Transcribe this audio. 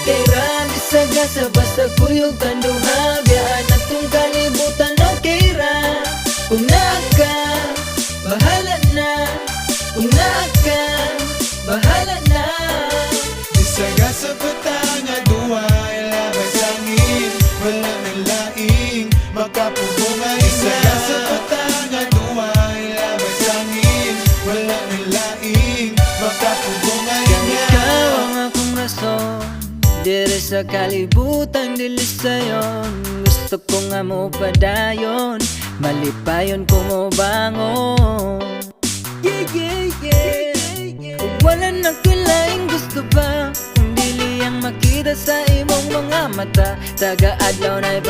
kay ra di sa gasa basta kuyog kanduha biyaan atong kalibutan okay ra. Kung naka bahala na, kung naka bahala na. Isaga sa bata nga duwa ilabay sangin, wala nang laing makapubungan. Isaga sa bata nga duwa ilabay sangin, wala nang laing makapubungan. Ikaw ang akong rason, dire sa kalibutan dili sayon. Gusto ko nga mo padayon, malipayon ko mo bangon. Yeah, yeah, yeah. Kung wala na kilaing gusto ba, kung dili ang makita sa imong mga mata, taga-adlaw na'y